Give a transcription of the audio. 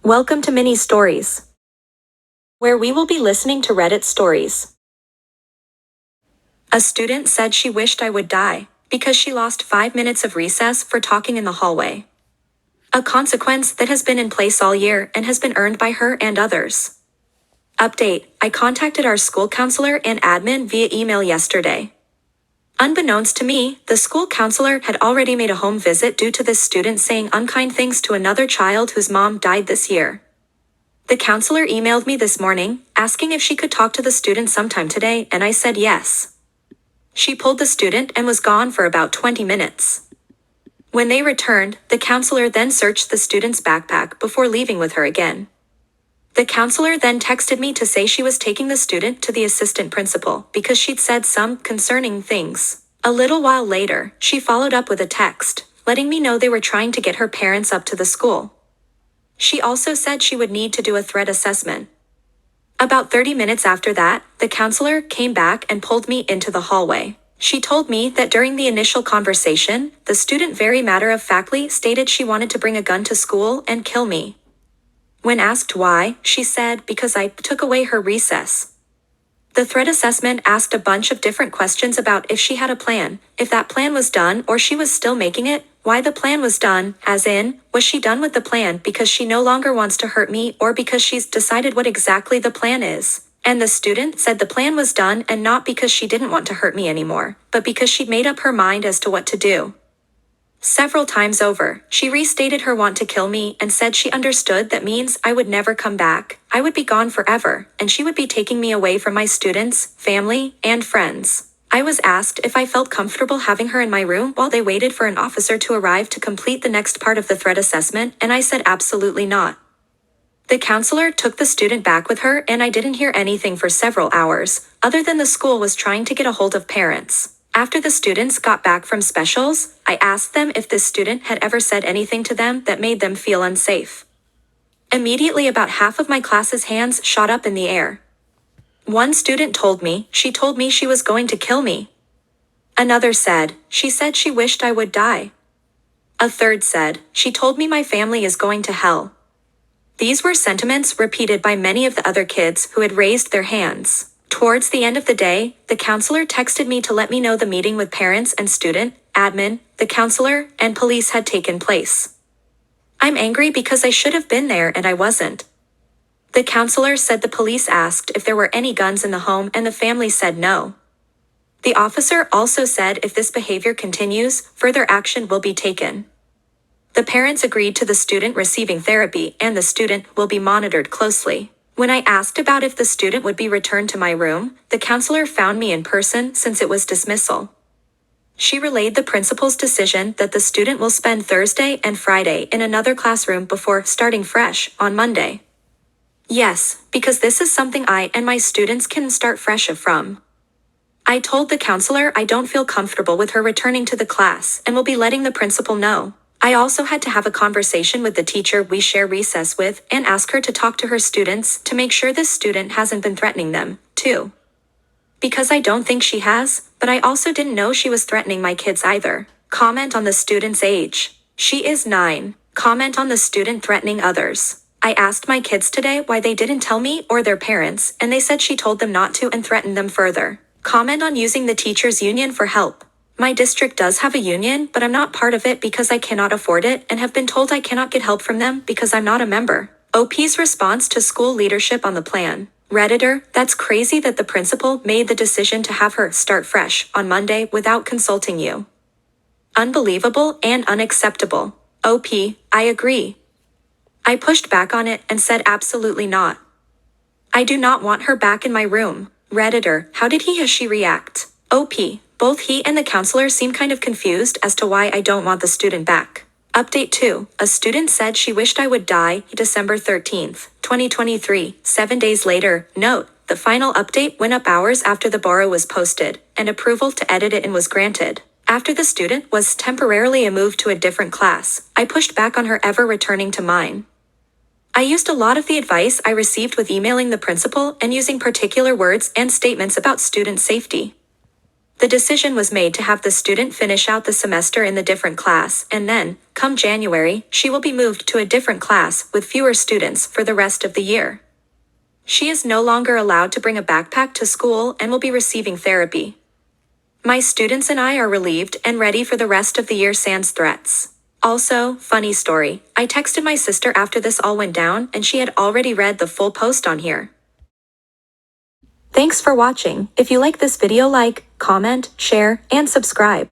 Welcome to Mini Stories, where we will be listening to Reddit stories. A student said she wished I would die because she lost 5 minutes of recess for talking in the hallway. A consequence that has been in place all year and has been earned by her and others. Update: I contacted our school counselor and admin via email yesterday. Unbeknownst to me, the school counselor had already made a home visit due to this student saying unkind things to another child whose mom died this year. The counselor emailed me this morning, asking if she could talk to the student sometime today, and I said yes. She pulled the student and was gone for about 20 minutes. When they returned, the counselor then searched the student's backpack before leaving with her again. The counselor then texted me to say she was taking the student to the assistant principal because she'd said some concerning things. A little while later, she followed up with a text, letting me know they were trying to get her parents up to the school. She also said she would need to do a threat assessment. About 30 minutes after that, the counselor came back and pulled me into the hallway. She told me that during the initial conversation, the student very matter-of-factly stated she wanted to bring a gun to school and kill me. When asked why, she said because I took away her recess. The threat assessment asked a bunch of different questions about if she had a plan, if that plan was done or she was still making it, why the plan was done, as in, was she done with the plan because she no longer wants to hurt me or because she's decided what exactly the plan is. And the student said the plan was done and not because she didn't want to hurt me anymore, but because she'd made up her mind as to what to do. Several times over, she restated her want to kill me and said she understood that means I would never come back, I would be gone forever, and she would be taking me away from my students, family, and friends. I was asked if I felt comfortable having her in my room while they waited for an officer to arrive to complete the next part of the threat assessment, and I said absolutely not. The counselor took the student back with her and I didn't hear anything for several hours, other than the school was trying to get a hold of parents. After the students got back from specials, I asked them if this student had ever said anything to them that made them feel unsafe. Immediately about half of my class's hands shot up in the air. One student told me she was going to kill me. Another said she wished I would die. A third said, she told me my family is going to hell. These were sentiments repeated by many of the other kids who had raised their hands. Towards the end of the day, the counselor texted me to let me know the meeting with parents and student, admin, the counselor, and police had taken place. I'm angry because I should have been there and I wasn't. The counselor said the police asked if there were any guns in the home and the family said no. The officer also said if this behavior continues, further action will be taken. The parents agreed to the student receiving therapy and the student will be monitored closely. When I asked about if the student would be returned to my room, the counselor found me in person since it was dismissal. She relayed the principal's decision that the student will spend Thursday and Friday in another classroom before starting fresh on Monday. Yes, because this is something I and my students can start fresh from. I told the counselor I don't feel comfortable with her returning to the class and will be letting the principal know. I also had to have a conversation with the teacher we share recess with and ask her to talk to her students to make sure this student hasn't been threatening them, too. Because I don't think she has, but I also didn't know she was threatening my kids either. Comment on the student's age. She is 9. Comment on the student threatening others. I asked my kids today why they didn't tell me or their parents, and they said she told them not to and threatened them further. Comment on using the teachers' union for help. My district does have a union, but I'm not part of it because I cannot afford it and have been told I cannot get help from them because I'm not a member. OP's response to school leadership on the plan. Redditor, that's crazy that the principal made the decision to have her start fresh on Monday without consulting you. Unbelievable and unacceptable. OP, I agree. I pushed back on it and said absolutely not. I do not want her back in my room. Redditor, how did he or she react? OP, both he and the counselor seem kind of confused as to why I don't want the student back. Update 2. A student said she wished I would die, December 13th, 2023. 7 days later, note, the final update went up hours after the borrow was posted, and approval to edit it was granted. After the student was temporarily moved to a different class, I pushed back on her ever returning to mine. I used a lot of the advice I received with emailing the principal and using particular words and statements about student safety. The decision was made to have the student finish out the semester in the different class, and then, come January, she will be moved to a different class with fewer students for the rest of the year. She is no longer allowed to bring a backpack to school and will be receiving therapy. My students and I are relieved and ready for the rest of the year sans threats. Also, funny story, I texted my sister after this all went down and she had already read the full post on here. Thanks for watching. If you like this video, like, comment, share, and subscribe.